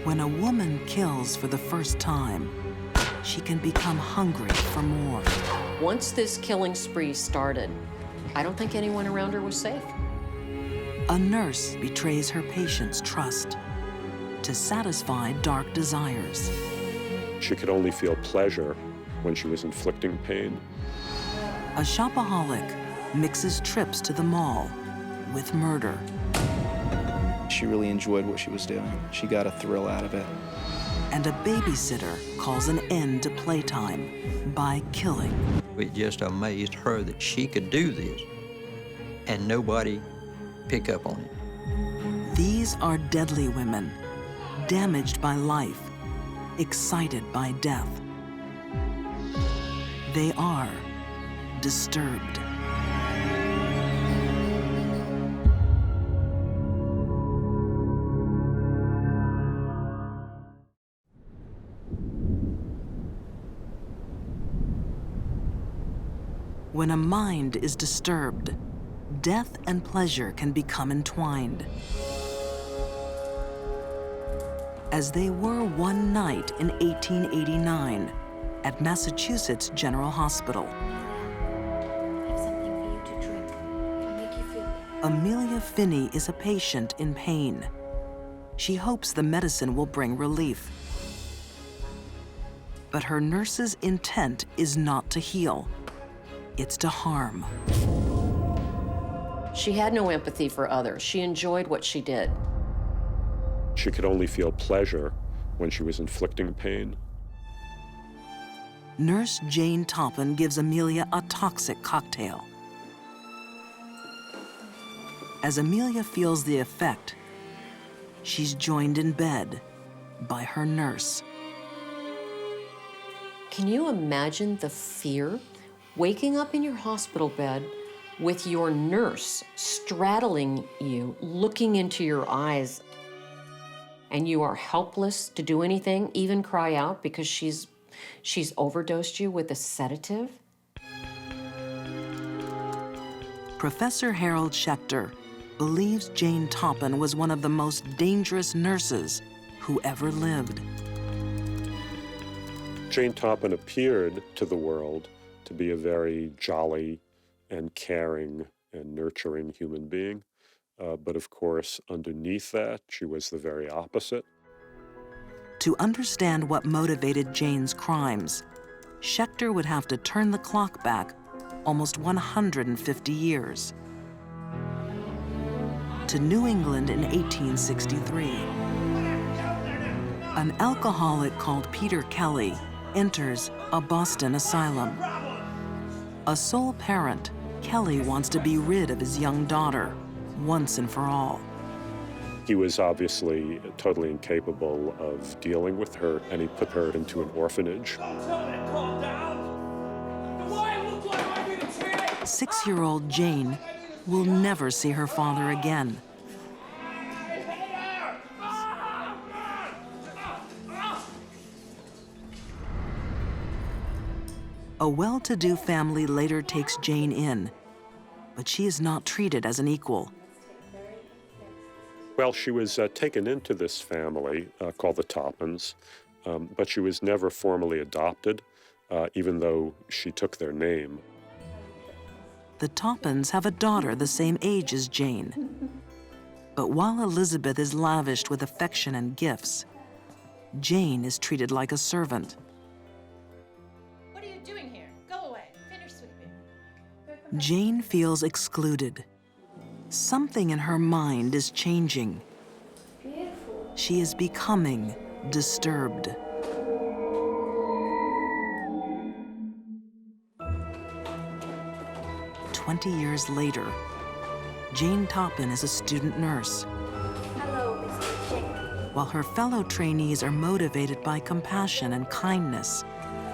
When a woman kills for the first time, she can become hungry for more. Once this killing spree started, I don't think anyone around her was safe. A nurse betrays her patient's trust to satisfy dark desires. She could only feel pleasure when she was inflicting pain. A shopaholic mixes trips to the mall with murder. She really enjoyed what she was doing. She got a thrill out of it. And a babysitter calls an end to playtime by killing. It just amazed her that she could do this and nobody pick up on it. These are deadly women, damaged by life, excited by death. They are disturbed. When a mind is disturbed, death and pleasure can become entwined. As they were one night in 1889 at Massachusetts General Hospital. I have something for you to drink. It'll make you feel better. Amelia Finney is a patient in pain. She hopes the medicine will bring relief. But her nurse's intent is not to heal. It's to harm. She had no empathy for others. She enjoyed what she did. She could only feel pleasure when she was inflicting pain. Nurse Jane Toppin gives Amelia a toxic cocktail. As Amelia feels the effect, she's joined in bed by her nurse. Can you imagine the fear? Waking up in your hospital bed with your nurse straddling you, looking into your eyes, and you are helpless to do anything, even cry out because she's overdosed you with a sedative? Professor Harold Schechter believes Jane Toppin was one of the most dangerous nurses who ever lived. Jane Toppin appeared to the world to be a very jolly and caring and nurturing human being. But of course, underneath that, she was the very opposite. To understand what motivated Jane's crimes, Schechter would have to turn the clock back almost 150 years to New England in 1863. An alcoholic called Peter Kelly enters a Boston asylum. A sole parent, Kelly wants to be rid of his young daughter once and for all. He was obviously totally incapable of dealing with her, and he put her into an orphanage. 6-year-old Jane will never see her father again. A well-to-do family later takes Jane in, but she is not treated as an equal. Well, she was taken into this family called the Toppins, but she was never formally adopted, even though she took their name. The Toppins have a daughter the same age as Jane. But while Elizabeth is lavished with affection and gifts, Jane is treated like a servant. What are you doing here? Go away. Finish sweeping. Jane feels excluded. Something in her mind is changing. Beautiful. She is becoming disturbed. "20 years later, Jane Toppin is a student nurse. Hello, Mr. Chick. While her fellow trainees are motivated by compassion and kindness,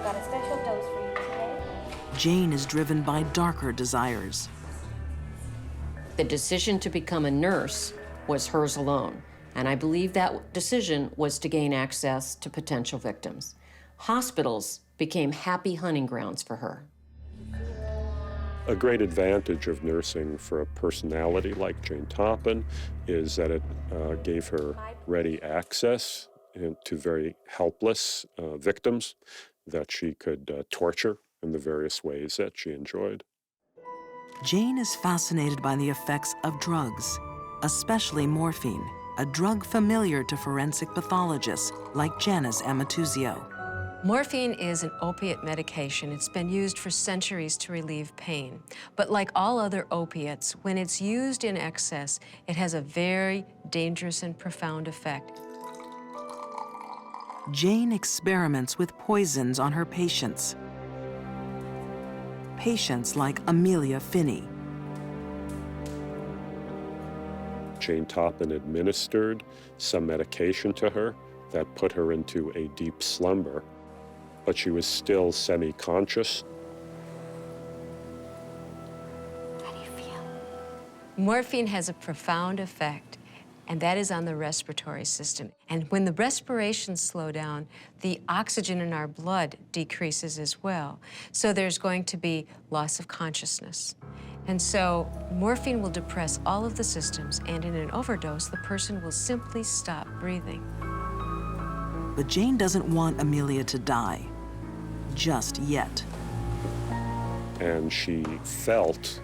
Got a special dose for you today. Jane is driven by darker desires. The decision to become a nurse was hers alone, and I believe that decision was to gain access to potential victims. Hospitals became happy hunting grounds for her. A great advantage of nursing for a personality like Jane Toppin is that it gave her ready access to very helpless victims that she could torture in the various ways that she enjoyed. Jane is fascinated by the effects of drugs, especially morphine, a drug familiar to forensic pathologists like Janis Amatuzio. Morphine is an opiate medication. It's been used for centuries to relieve pain. But like all other opiates, when it's used in excess, it has a very dangerous and profound effect. Jane experiments with poisons on her patients. Patients like Amelia Finney. Jane Toppin administered some medication to her that put her into a deep slumber, but she was still semi-conscious. How do you feel? Morphine has a profound effect, and that is on the respiratory system. And when the respirations slow down, the oxygen in our blood decreases as well. So there's going to be loss of consciousness. And so morphine will depress all of the systems, and in an overdose, the person will simply stop breathing. But Jane doesn't want Amelia to die, just yet. And she felt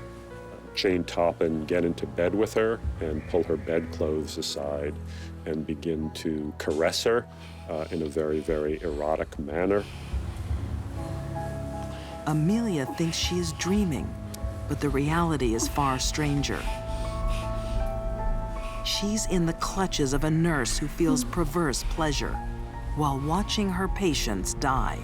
Jane Toppin get into bed with her and pull her bedclothes aside and begin to caress her in a very, very erotic manner. Amelia thinks she is dreaming, but the reality is far stranger. She's in the clutches of a nurse who feels perverse pleasure while watching her patients die.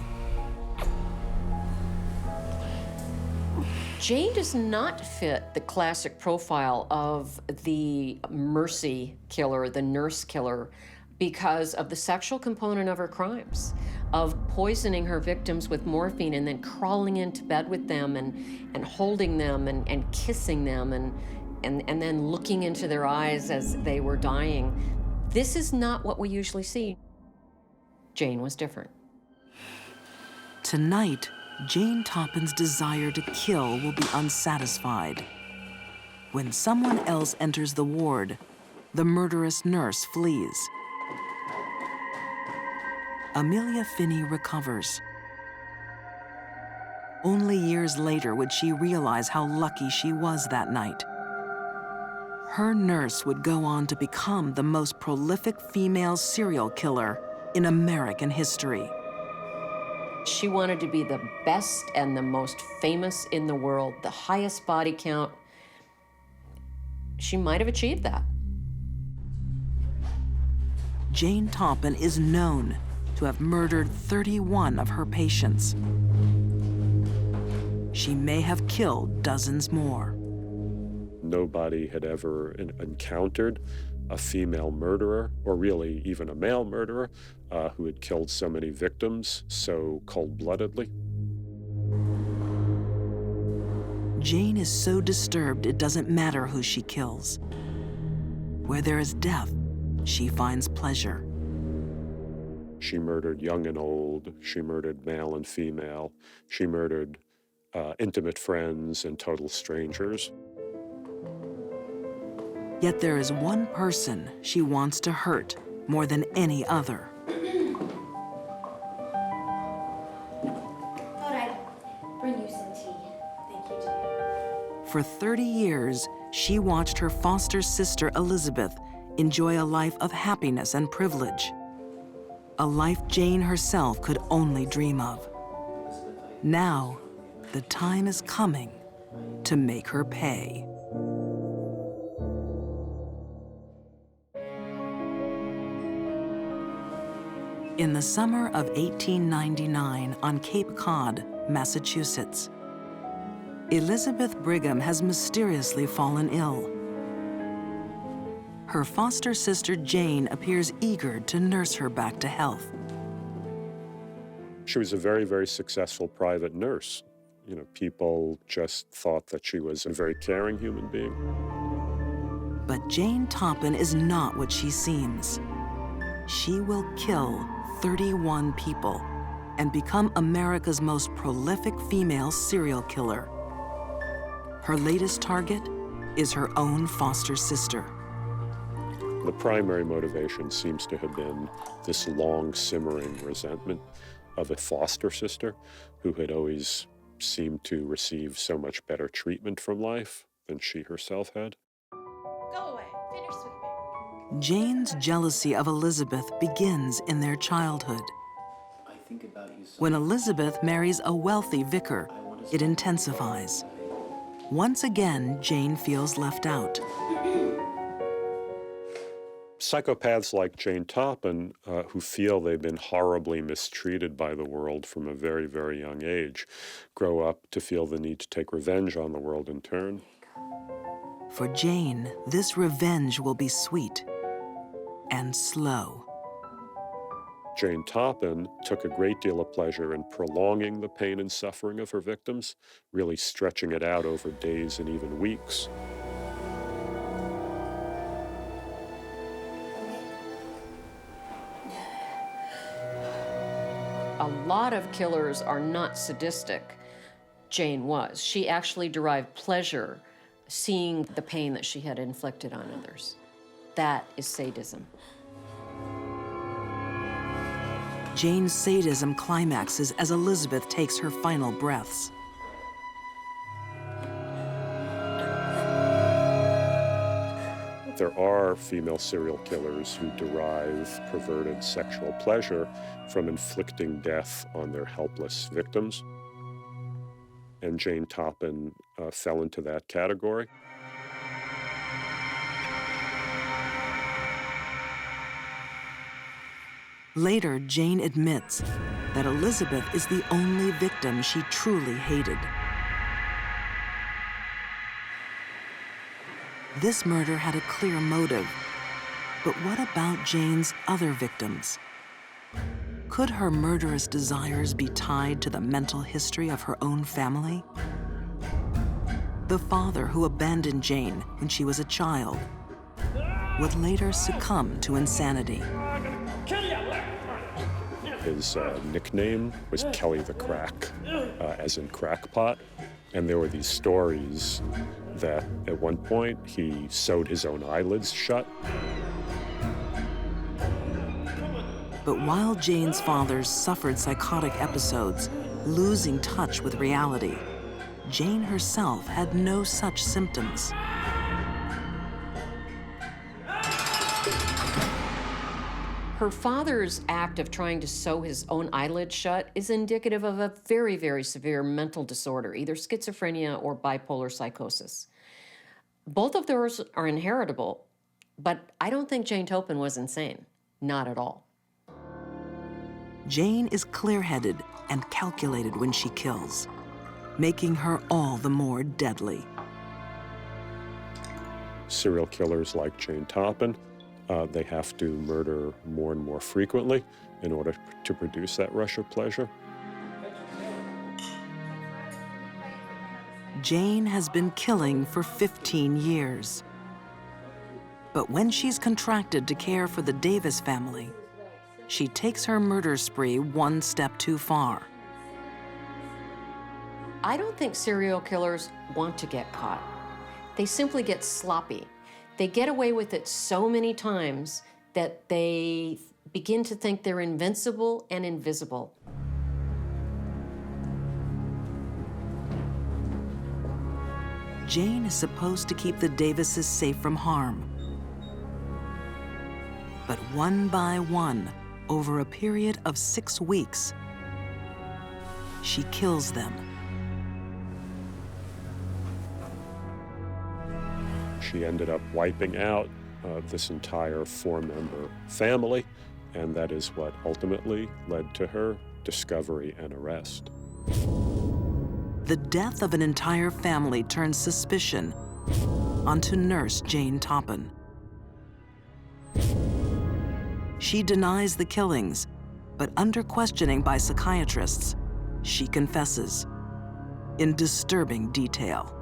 Jane does not fit the classic profile of the mercy killer, the nurse killer, because of the sexual component of her crimes, of poisoning her victims with morphine and then crawling into bed with them and holding them and kissing them and then looking into their eyes as they were dying. This is not what we usually see. Jane was different. Tonight, Jane Toppin's desire to kill will be unsatisfied. When someone else enters the ward, the murderous nurse flees. Amelia Finney recovers. Only years later would she realize how lucky she was that night. Her nurse would go on to become the most prolific female serial killer in American history. She wanted to be the best and the most famous in the world, the highest body count. She might have achieved that. Jane Toppin is known to have murdered 31 of her patients. She may have killed dozens more. Nobody had ever encountered a female murderer, or really even a male murderer, who had killed so many victims so cold-bloodedly. Jane is so disturbed it doesn't matter who she kills. Where there is death, she finds pleasure. She murdered young and old. She murdered male and female. She murdered intimate friends and total strangers. Yet there is one person she wants to hurt more than any other. Thought I'd bring you some tea. Thank you, Jane. For 30 years, she watched her foster sister Elizabeth enjoy a life of happiness and privilege. A life Jane herself could only dream of. Now, the time is coming to make her pay. In the summer of 1899 on Cape Cod, Massachusetts, Elizabeth Brigham has mysteriously fallen ill. Her foster sister Jane appears eager to nurse her back to health. She was a very, very successful private nurse. You know, people just thought that she was a very caring human being. But Jane Toppin is not what she seems. She will kill 31 people and become America's most prolific female serial killer. Her latest target is her own foster sister. The primary motivation seems to have been this long simmering resentment of a foster sister who had always seemed to receive so much better treatment from life than she herself had. Go away. Finish sweeping. Jane's jealousy of Elizabeth begins in their childhood. I think about you so When Elizabeth marries a wealthy vicar, it intensifies. Once again, Jane feels left out. Psychopaths like Jane Toppin, who feel they've been horribly mistreated by the world from a very, very young age, grow up to feel the need to take revenge on the world in turn. For Jane, this revenge will be sweet and slow. Jane Toppin took a great deal of pleasure in prolonging the pain and suffering of her victims, really stretching it out over days and even weeks. A lot of killers are not sadistic. Jane was. She actually derived pleasure seeing the pain that she had inflicted on others. That is sadism. Jane's sadism climaxes as Elizabeth takes her final breaths. There are female serial killers who derive perverted sexual pleasure from inflicting death on their helpless victims. And Jane Toppin fell into that category. Later, Jane admits that Elizabeth is the only victim she truly hated. This murder had a clear motive, but what about Jane's other victims? Could her murderous desires be tied to the mental history of her own family? The father who abandoned Jane when she was a child would later succumb to insanity. His nickname was Kelly the Crack, as in crackpot. And there were these stories that at one point he sewed his own eyelids shut. But while Jane's father suffered psychotic episodes, losing touch with reality, Jane herself had no such symptoms. Her father's act of trying to sew his own eyelid shut is indicative of a very, very severe mental disorder, either schizophrenia or bipolar psychosis. Both of those are inheritable, but I don't think Jane Toppin was insane. Not at all. Jane is clear-headed and calculated when she kills, making her all the more deadly. Serial killers like Jane Toppin, they have to murder more and more frequently in order to produce that rush of pleasure. Jane has been killing for 15 years. But when she's contracted to care for the Davis family, she takes her murder spree one step too far. I don't think serial killers want to get caught. They simply get sloppy. They get away with it so many times that they begin to think they're invincible and invisible. Jane is supposed to keep the Davises safe from harm. But one by one, over a period of 6 weeks, she kills them. She ended up wiping out this entire 4-member family, and that is what ultimately led to her discovery and arrest. The death of an entire family turns suspicion onto nurse Jane Toppin. She denies the killings, but under questioning by psychiatrists, she confesses in disturbing detail.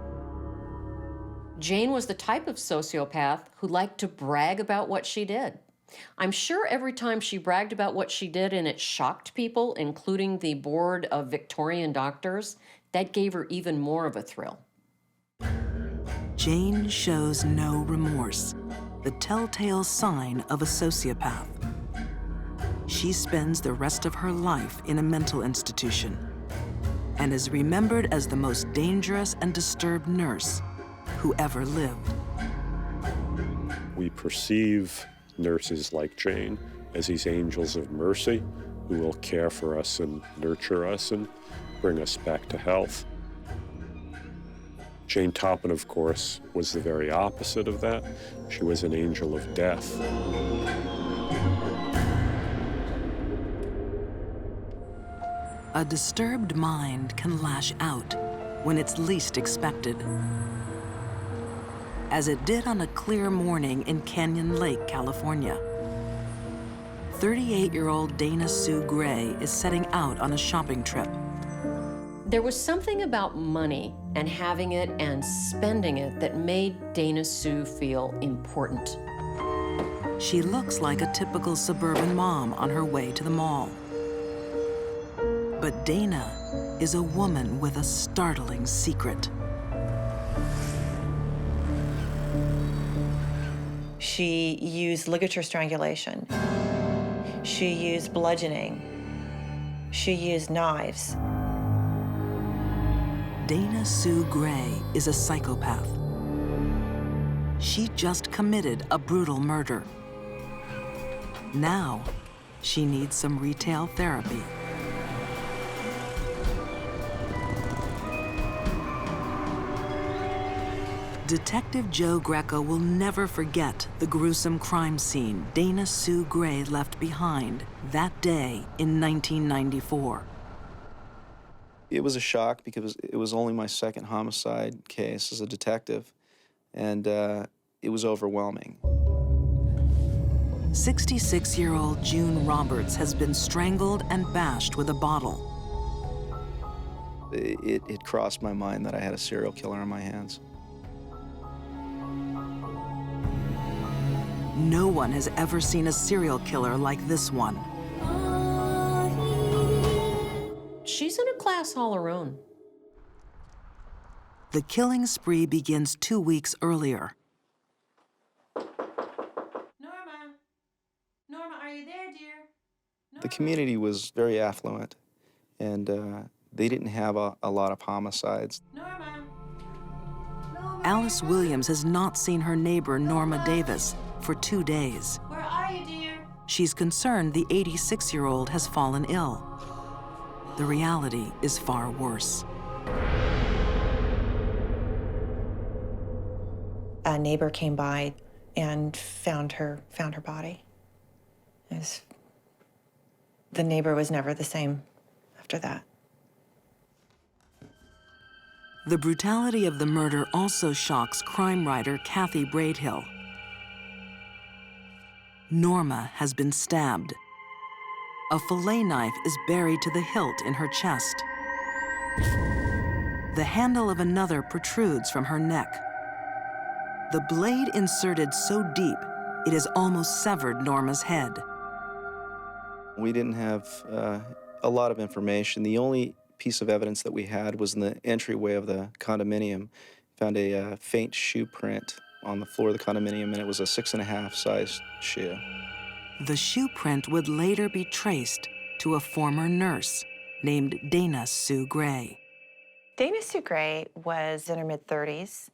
Jane was the type of sociopath who liked to brag about what she did. I'm sure every time she bragged about what she did and it shocked people, including the board of Victorian doctors, that gave her even more of a thrill. Jane shows no remorse. the telltale sign of a sociopath. She spends the rest of her life in a mental institution and is remembered as the most dangerous and disturbed nurse who ever lived. We perceive nurses like Jane as these angels of mercy who will care for us and nurture us and bring us back to health. Jane Toppin, of course, was the very opposite of that. She was an angel of death. A disturbed mind can lash out when it's least expected, as it did on a clear morning in Canyon Lake, California. 38-year-old Dana Sue Gray is setting out on a shopping trip. There was something about money and having it and spending it that made Dana Sue feel important. She looks like a typical suburban mom on her way to the mall. But Dana is a woman with a startling secret. She used ligature strangulation. She used bludgeoning. She used knives. Dana Sue Gray is a psychopath. She just committed a brutal murder. Now, she needs some retail therapy. Detective Joe Greco will never forget the gruesome crime scene Dana Sue Gray left behind that day in 1994. It was a shock because it was only my second homicide case as a detective, and it was overwhelming. 66-year-old June Roberts has been strangled and bashed with a bottle. It crossed my mind that I had a serial killer on my hands. No one has ever seen a serial killer like this one. She's in a class all her own. The killing spree begins 2 weeks earlier. Norma! Norma, are you there, dear? The community was very affluent, and they didn't have a lot of homicides. Norma! Alice Williams has not seen her neighbor, Norma Davis, for 2 days. Where are you, dear? She's concerned the 86-year-old has fallen ill. The reality is far worse. A neighbor came by and found her body. The neighbor was never the same after that. The brutality of the murder also shocks crime writer Kathy Braidhill. Norma has been stabbed. A fillet knife is buried to the hilt in her chest. The handle of another protrudes from her neck. The blade inserted so deep, it has almost severed Norma's head. We didn't have a lot of information. The only piece of evidence that we had was in the entryway of the condominium. Found a faint shoe print on the floor of the condominium, and it was a 6.5 size shoe. The shoe print would later be traced to a former nurse named Dana Sue Gray. Dana Sue Gray was in her mid-30s.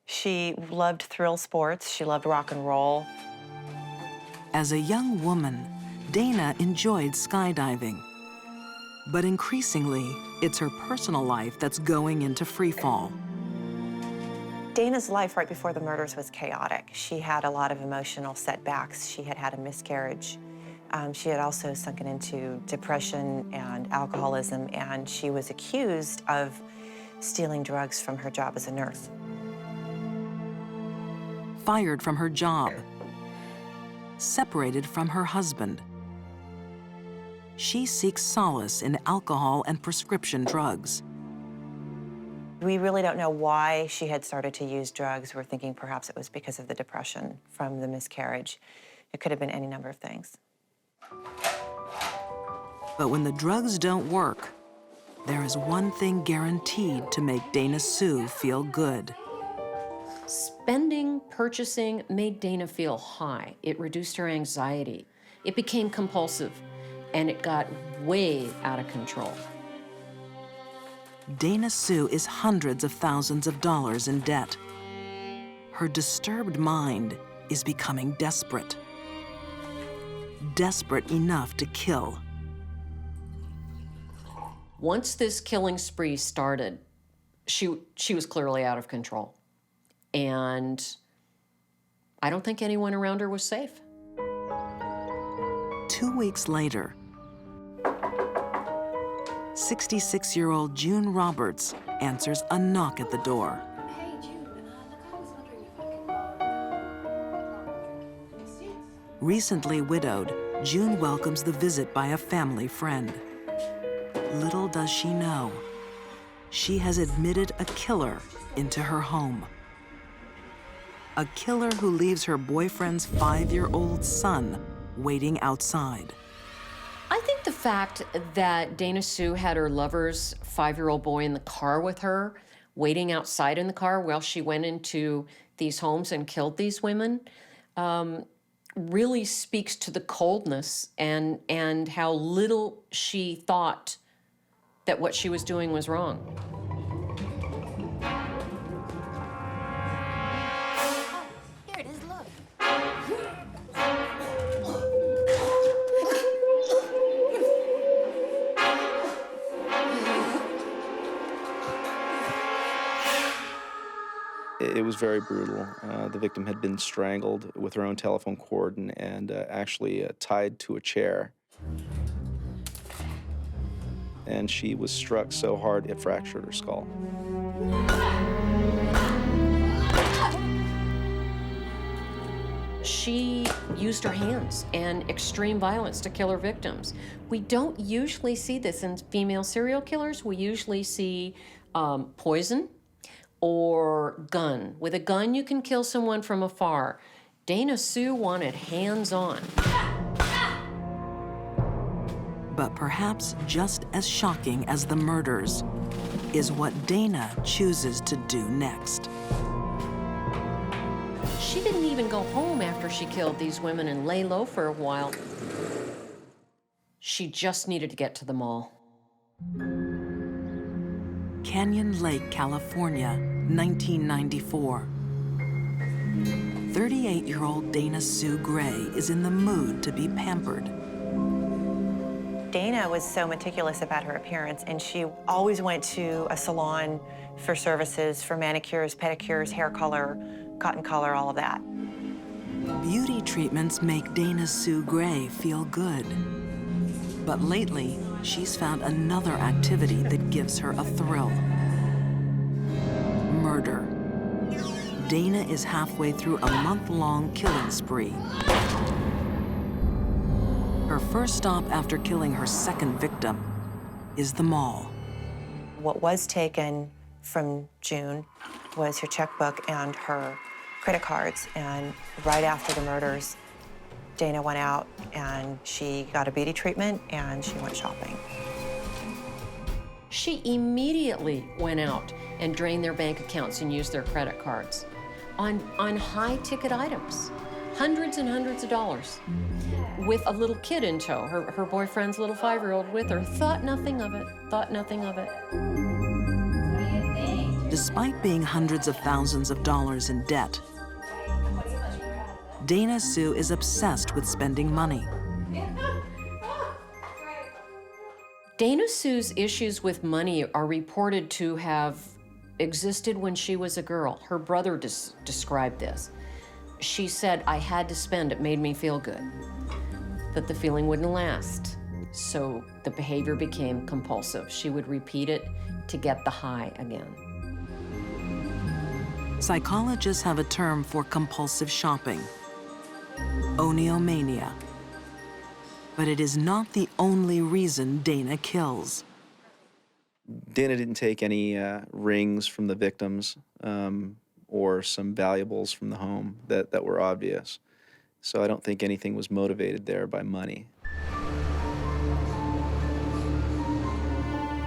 She loved thrill sports. She loved rock and roll. As a young woman, Dana enjoyed skydiving. But increasingly, it's her personal life that's going into free fall. Dana's life right before the murders was chaotic. She had a lot of emotional setbacks. She had had a miscarriage. She had also sunken into depression and alcoholism, and she was accused of stealing drugs from her job as a nurse. Fired from her job. Separated from her husband. She seeks solace in alcohol and prescription drugs. We really don't know why she had started to use drugs. We're thinking perhaps it was because of the depression from the miscarriage. It could have been any number of things. But when the drugs don't work, there is one thing guaranteed to make Dana Sue feel good. Spending, purchasing made Dana feel high. It reduced her anxiety. It became compulsive, and it got way out of control. Dana Sue is hundreds of thousands of dollars in debt. Her disturbed mind is becoming desperate. Desperate enough to kill. Once this killing spree started, she was clearly out of control. And I don't think anyone around her was safe. 2 weeks later, 66-year-old June Roberts answers a knock at the door. Hey, June, look, I was wondering if I could Recently widowed, June welcomes the visit by a family friend. Little does she know, she has admitted a killer into her home. A killer who leaves her boyfriend's 5-year-old son waiting outside. I think the fact that Dana Sue had her lover's 5-year-old boy in the car with her, waiting outside in the car while she went into these homes and killed these women, really speaks to the coldness and how little she thought that what she was doing was wrong. Here it is, look. It was very brutal. The victim had been strangled with her own telephone cord and actually tied to a chair. And she was struck so hard it fractured her skull. She used her hands and extreme violence to kill her victims. We don't usually see this in female serial killers. We usually see poison or gun. With a gun, you can kill someone from afar. Dana Sue wanted hands-on. But perhaps just as shocking as the murders is what Dana chooses to do next. She didn't even go home after she killed these women and lay low for a while. She just needed to get to the mall. Canyon Lake, California, 1994. 38-year-old Dana Sue Gray is in the mood to be pampered. Dana was so meticulous about her appearance, and she always went to a salon for services, for manicures, pedicures, hair color, cotton color, all of that. Beauty treatments make Dana Sue Gray feel good. But lately, she's found another activity that gives her a thrill. Murder. Dana is halfway through a month-long killing spree. Her first stop after killing her second victim is the mall. What was taken from June was her checkbook and her credit cards, and right after the murders, Dana went out and she got a beauty treatment and she went shopping. She immediately went out and drained their bank accounts and used their credit cards on high-ticket items, hundreds and hundreds of dollars, with a little kid in tow, her boyfriend's little 5-year-old with her. Thought nothing of it, thought nothing of it. Despite being hundreds of thousands of dollars in debt, Dana Sue is obsessed with spending money. Dana Sue's issues with money are reported to have existed when she was a girl. Her brother described this. She said, "I had to spend, it made me feel good." That the feeling wouldn't last. So the behavior became compulsive. She would repeat it to get the high again. Psychologists have a term for compulsive shopping, oniomania. But it is not the only reason Dana kills. Dana didn't take any rings from the victims or some valuables from the home that were obvious. So I don't think anything was motivated there by money.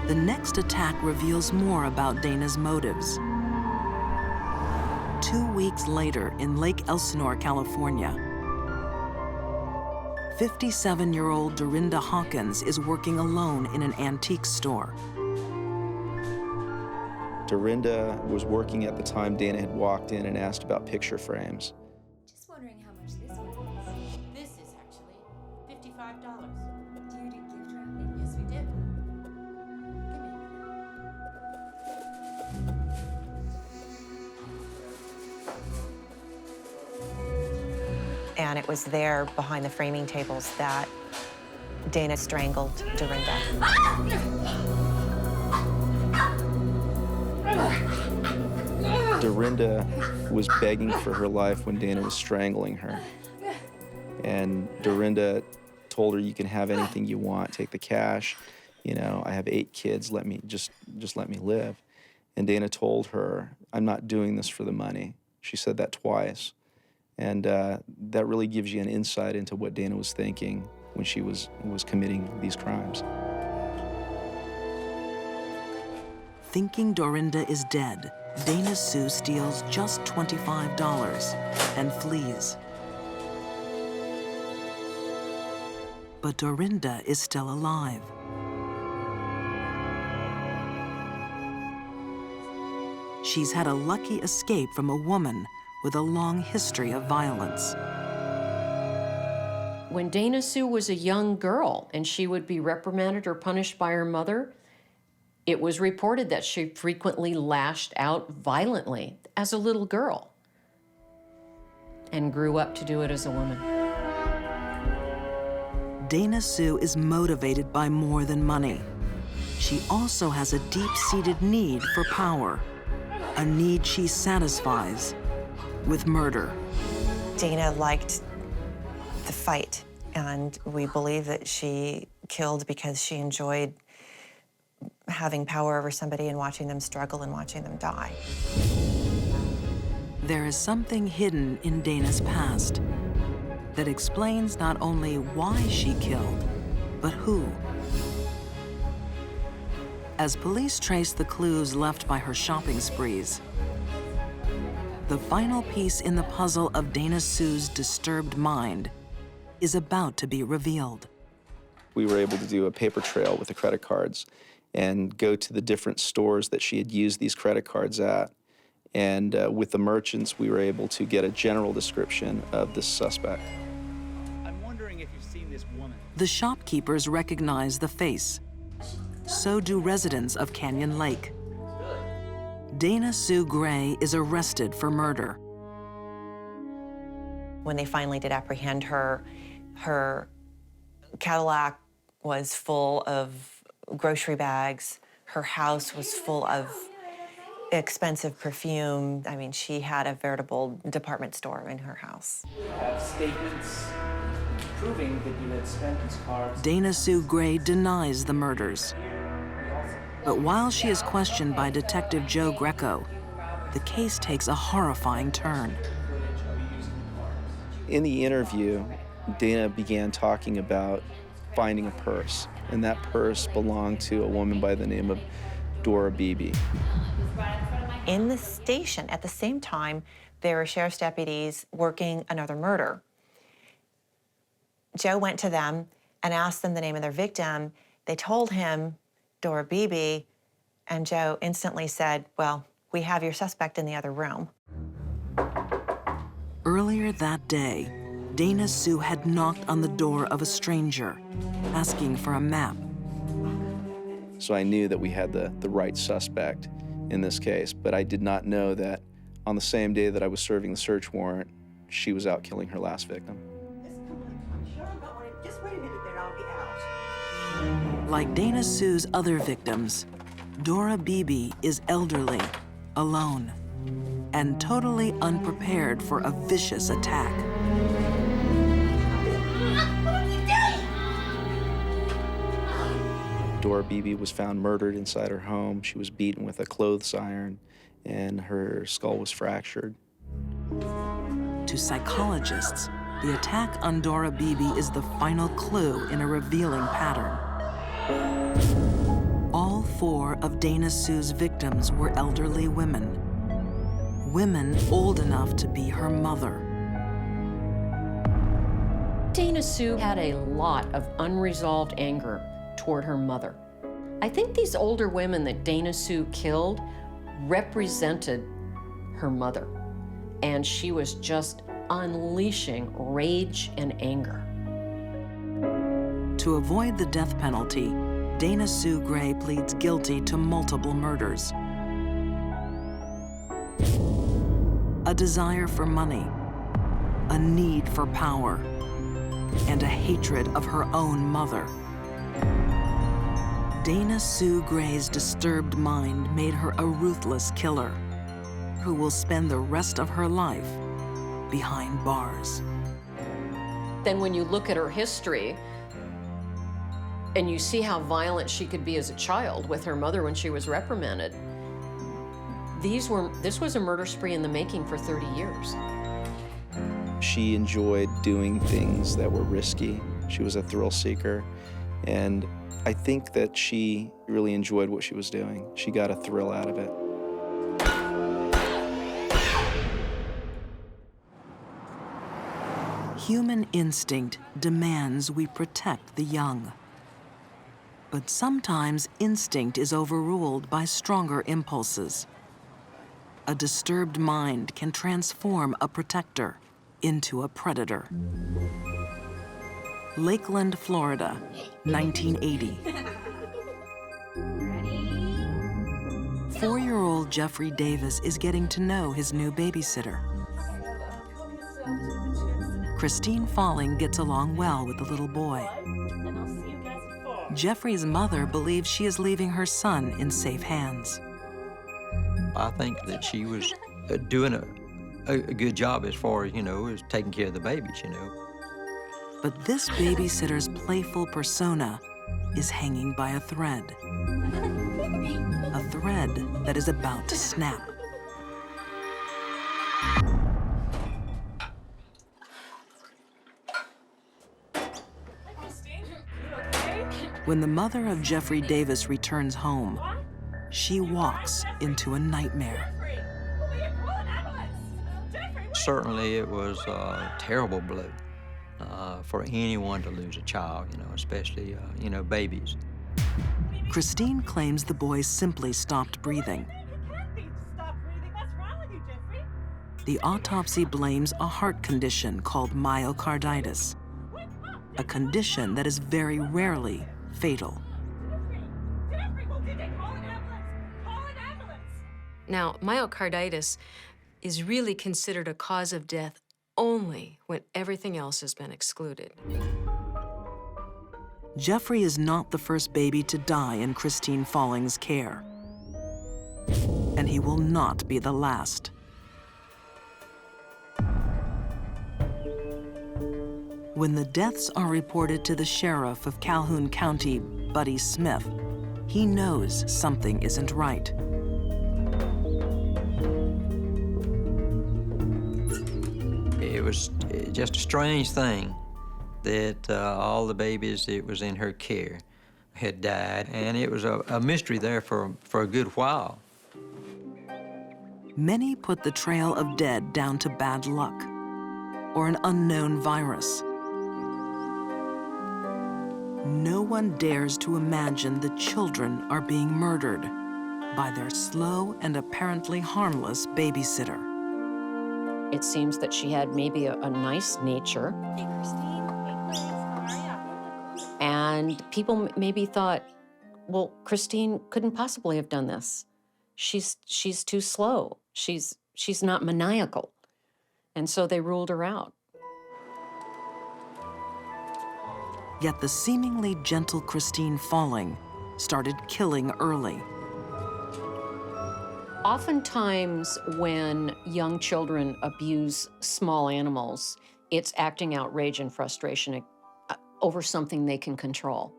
The next attack reveals more about Dana's motives. 2 2 weeks later in Lake Elsinore, California, 57-year-old Dorinda Hawkins is working alone in an antique store. Dorinda was working at the time Dana had walked in and asked about picture frames. Just wondering how much this one is. This is actually $55. Do you do gift wrapping? Yes, we do. Give me a minute. And it was there behind the framing tables that Dana strangled Dorinda. Dorinda was begging for her life when Dana was strangling her. And Dorinda told her, "You can have anything you want, take the cash. You know, I have 8 kids, just let me live." And Dana told her, "I'm not doing this for the money." She said that twice. And that really gives you an insight into what Dana was thinking when she was committing these crimes. Thinking Dorinda is dead, Dana Sue steals just $25 and flees. But Dorinda is still alive. She's had a lucky escape from a woman with a long history of violence. When Dana Sue was a young girl and she would be reprimanded or punished by her mother, it was reported that she frequently lashed out violently as a little girl and grew up to do it as a woman. Dana Sue is motivated by more than money. She also has a deep-seated need for power, a need she satisfies with murder. Dana liked the fight, and we believe that she killed because she enjoyed having power over somebody and watching them struggle and watching them die. There is something hidden in Dana's past that explains not only why she killed, but who. As police trace the clues left by her shopping sprees, the final piece in the puzzle of Dana Sue's disturbed mind is about to be revealed. We were able to do a paper trail with the credit cards and go to the different stores that she had used these credit cards at. And with the merchants, we were able to get a general description of this suspect. I'm wondering if you've seen this woman. The shopkeepers recognize the face. So do residents of Canyon Lake. Dana Sue Gray is arrested for murder. When they finally did apprehend her, her Cadillac was full of grocery bags. Her house was full of expensive perfume. I mean, she had a veritable department store in her house. We have statements proving that you had spent these cards. Dana Sue Gray denies the murders. But while she is questioned by Detective Joe Greco, the case takes a horrifying turn. In the interview, Dana began talking about finding a purse, and that purse belonged to a woman by the name of Dora Beebe. In the station, at the same time, there were sheriff's deputies working another murder. Joe went to them and asked them the name of their victim. They told him Dora Beebe, and Joe instantly said, "Well, we have your suspect in the other room." Earlier that day, Dana Sue had knocked on the door of a stranger, asking for a map. So I knew that we had the right suspect in this case, but I did not know that on the same day that I was serving the search warrant, she was out killing her last victim. Just wait a minute, then I'll be out. Like Dana Sue's other victims, Dora Beebe is elderly, alone, and totally unprepared for a vicious attack. What are you doing? Dora Beebe was found murdered inside her home. She was beaten with a clothes iron, and her skull was fractured. To psychologists, the attack on Dora Beebe is the final clue in a revealing pattern. All 4 of Dana Sue's victims were elderly women. women old enough to be her mother. Dana Sue had a lot of unresolved anger toward her mother. I think these older women that Dana Sue killed represented her mother, and she was just unleashing rage and anger. To avoid the death penalty, Dana Sue Gray pleads guilty to multiple murders. A desire for money, a need for power, and a hatred of her own mother. Dana Sue Gray's disturbed mind made her a ruthless killer who will spend the rest of her life behind bars. Then when you look at her history and you see how violent she could be as a child with her mother when she was reprimanded, this was a murder spree in the making for 30 years. She enjoyed doing things that were risky. She was a thrill seeker, and I think that she really enjoyed what she was doing. She got a thrill out of it. Human instinct demands we protect the young. But sometimes instinct is overruled by stronger impulses. A disturbed mind can transform a protector into a predator. Lakeland, Florida, 1980. 4-year-old Jeffrey Davis is getting to know his new babysitter. Christine Falling gets along well with the little boy. Jeffrey's mother believes she is leaving her son in safe hands. I think that she was doing a good job as far as, as taking care of the babies, But this babysitter's playful persona is hanging by a thread. A thread that is about to snap. When the mother of Jeffrey Davis returns home, she walks into a nightmare. Certainly it was a terrible blow for anyone to lose a child, especially, babies. Christine claims the boy simply stopped breathing. The autopsy blames a heart condition called myocarditis, a condition that is very rarely fatal. Now, myocarditis is really considered a cause of death only when everything else has been excluded. Jeffrey is not the first baby to die in Christine Falling's care. And he will not be the last. When the deaths are reported to the sheriff of Calhoun County, Buddy Smith, he knows something isn't right. It was just a strange thing that all the babies that was in her care had died, and it was a mystery there for a good while. Many put the trail of dead down to bad luck or an unknown virus. No one dares to imagine the children are being murdered by their slow and apparently harmless babysitter. It seems that she had maybe a nice nature. Hey, Christine. Hey, Grace. How are you? And people maybe thought, well, Christine couldn't possibly have done this. She's too slow. She's not maniacal. And so they ruled her out. Yet the seemingly gentle Christine Falling started killing early. Oftentimes, when young children abuse small animals, it's acting out rage and frustration over something they can control.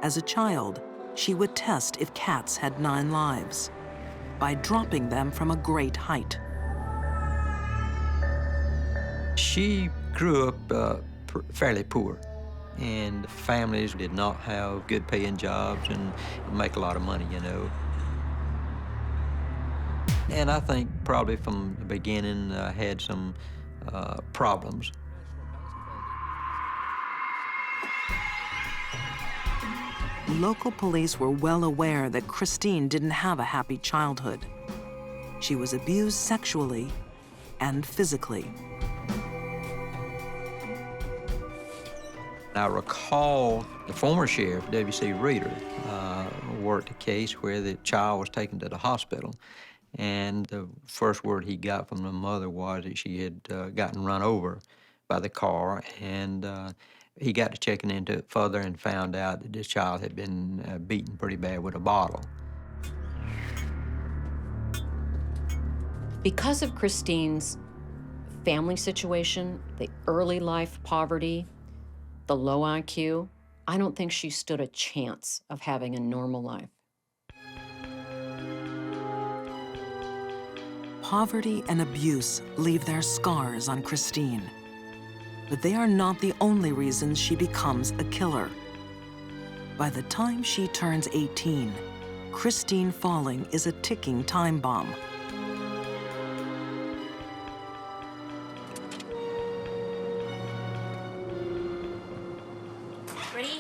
As a child, she would test if cats had 9 lives by dropping them from a great height. She grew up fairly poor, and families did not have good paying jobs and make a lot of money, And I think probably from the beginning had some problems. Local police were well aware that Christine didn't have a happy childhood. She was abused sexually and physically. I recall the former sheriff, W.C. Reeder, worked a case where the child was taken to the hospital. And the first word he got from the mother was that she had gotten run over by the car. And he got to checking into it further and found out that this child had been beaten pretty bad with a bottle. Because of Christine's family situation, the early life poverty, the low IQ, I don't think she stood a chance of having a normal life. Poverty and abuse leave their scars on Christine. But they are not the only reasons she becomes a killer. By the time she turns 18, Christine falling is a ticking time bomb. Ready?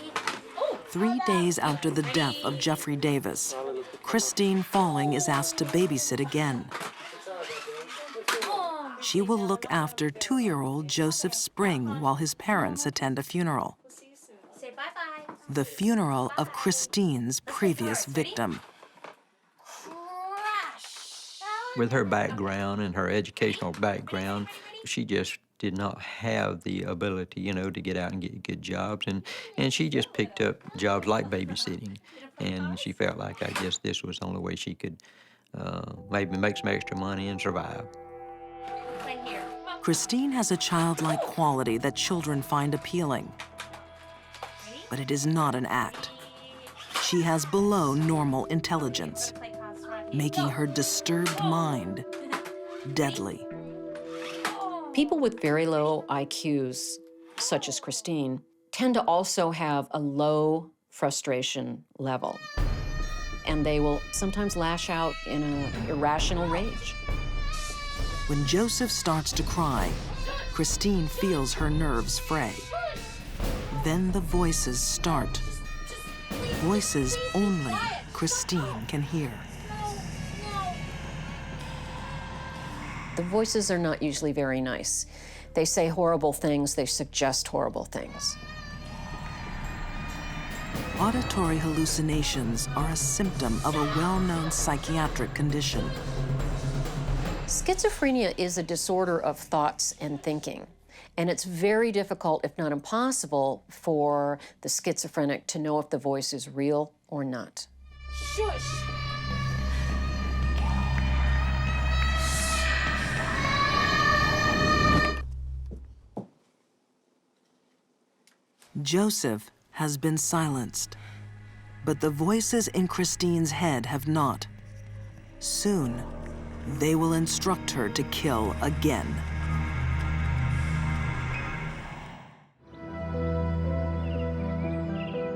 3 days after the death of Jeffrey Davis, Christine Falling is asked to babysit again. She will look after 2-year-old Joseph Spring while his parents attend a funeral. Say bye-bye. The funeral of Christine's previous victim. With her background and her educational background, she just did not have the ability, you know, to get out and get good jobs. And she just picked up jobs like babysitting. And she felt like, I guess this was the only way she could maybe make some extra money and survive. Christine has a childlike quality that children find appealing. But it is not an act. She has below normal intelligence, making her disturbed mind deadly. People with very low IQs, such as Christine, tend to also have a low frustration level. And they will sometimes lash out in an irrational rage. When Joseph starts to cry, Christine feels her nerves fray. Then the voices start. Voices only Christine can hear. The voices are not usually very nice. They say horrible things, they suggest horrible things. Auditory hallucinations are a symptom of a well-known psychiatric condition. Schizophrenia is a disorder of thoughts and thinking, and it's very difficult, if not impossible, for the schizophrenic to know if the voice is real or not. Shush. Joseph has been silenced, but the voices in Christine's head have not. Soon, they will instruct her to kill again.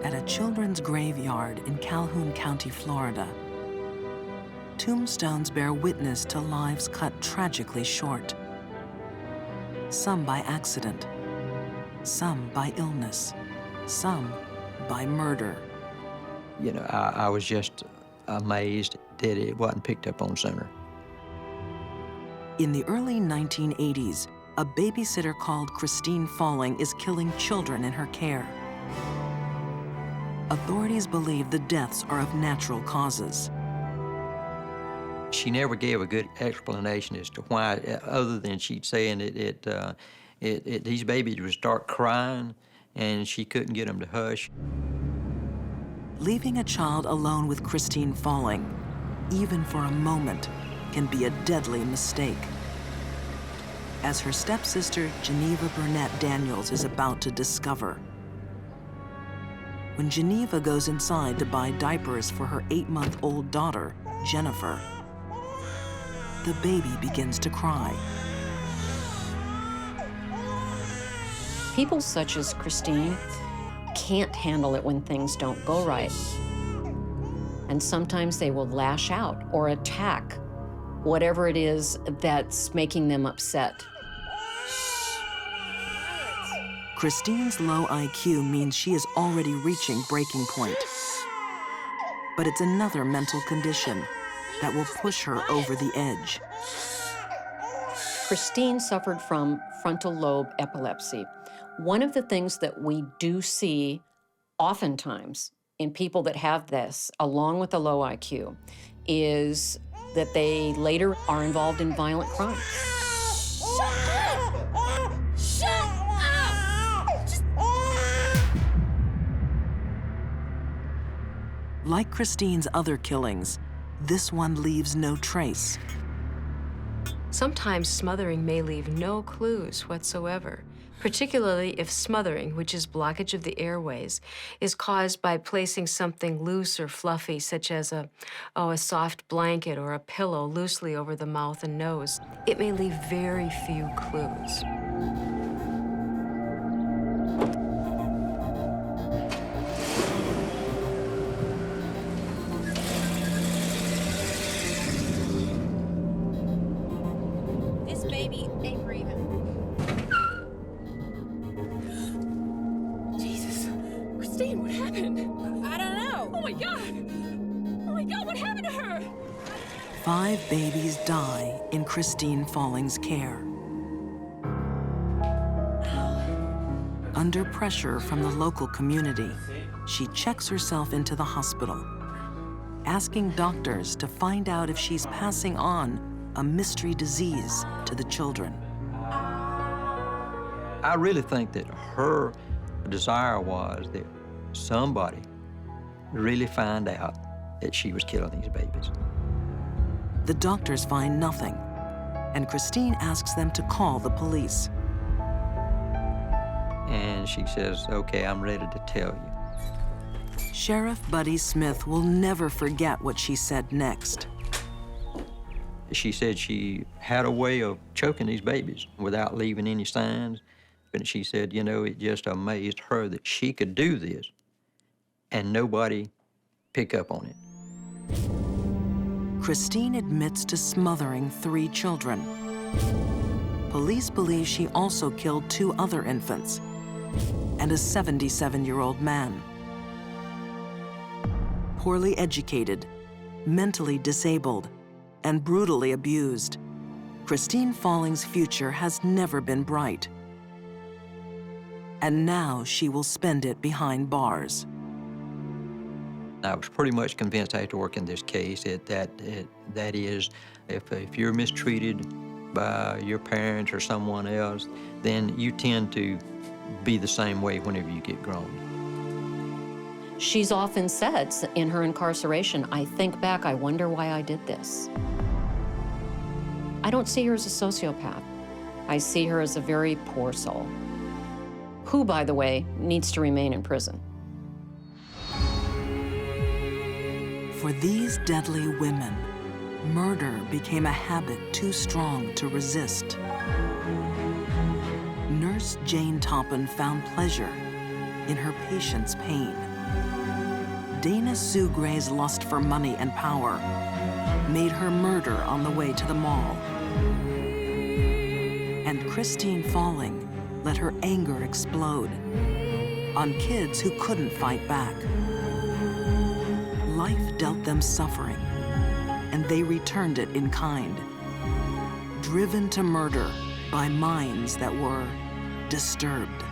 At a children's graveyard in Calhoun County, Florida, tombstones bear witness to lives cut tragically short. Some by accident, some by illness, some by murder. You know, I was just amazed that it wasn't picked up on sooner. In the early 1980s, a babysitter called Christine Falling is killing children in her care. Authorities believe the deaths are of natural causes. She never gave a good explanation as to why, other than she'd saying these babies would start crying and she couldn't get them to hush. Leaving a child alone with Christine Falling, even for a moment, can be a deadly mistake. As her stepsister, Geneva Burnett Daniels, is about to discover. When Geneva goes inside to buy diapers for her 8-month-old daughter, Jennifer, the baby begins to cry. People such as Christine can't handle it when things don't go right. And sometimes they will lash out or attack whatever it is that's making them upset. Christine's low IQ means she is already reaching breaking point. But it's another mental condition that will push her over the edge. Christine suffered from frontal lobe epilepsy. One of the things that we do see oftentimes in people that have this, along with a low IQ, is that they later are involved in violent crimes. Like Christine's other killings, this one leaves no trace. Sometimes smothering may leave no clues whatsoever, particularly if smothering, which is blockage of the airways, is caused by placing something loose or fluffy, such as a soft blanket or a pillow loosely over the mouth and nose. It may leave very few clues. This baby ain't breathing. Jesus. Christine, what happened? I don't know. Oh my God! Oh my God, what happened to her? 5 babies die in Christine Falling's care. Under pressure from the local community, she checks herself into the hospital, asking doctors to find out if she's passing on a mystery disease to the children. I really think that her desire was that somebody really find out that she was killing these babies. The doctors find nothing, and Christine asks them to call the police. And she says, okay, I'm ready to tell you. Sheriff Buddy Smith will never forget what she said next. She said she had a way of choking these babies without leaving any signs. But she said, you know, it just amazed her that she could do this and nobody pick up on it. Christine admits to smothering 3 children. Police believe she also killed 2 other infants and a 77-year-old man. Poorly educated, mentally disabled, and brutally abused, Christine Falling's future has never been bright. And now she will spend it behind bars. I was pretty much convinced after working this case that is, if you're mistreated by your parents or someone else, then you tend to be the same way whenever you get grown. She's often said in her incarceration, I think back, I wonder why I did this. I don't see her as a sociopath. I see her as a very poor soul, who, by the way, needs to remain in prison. For these deadly women, murder became a habit too strong to resist. Nurse Jane Toppin found pleasure in her patient's pain. Dana Sue Gray's lust for money and power made her murder on the way to the mall. And Christine Falling let her anger explode on kids who couldn't fight back. Life dealt them suffering, and they returned it in kind, driven to murder by minds that were disturbed.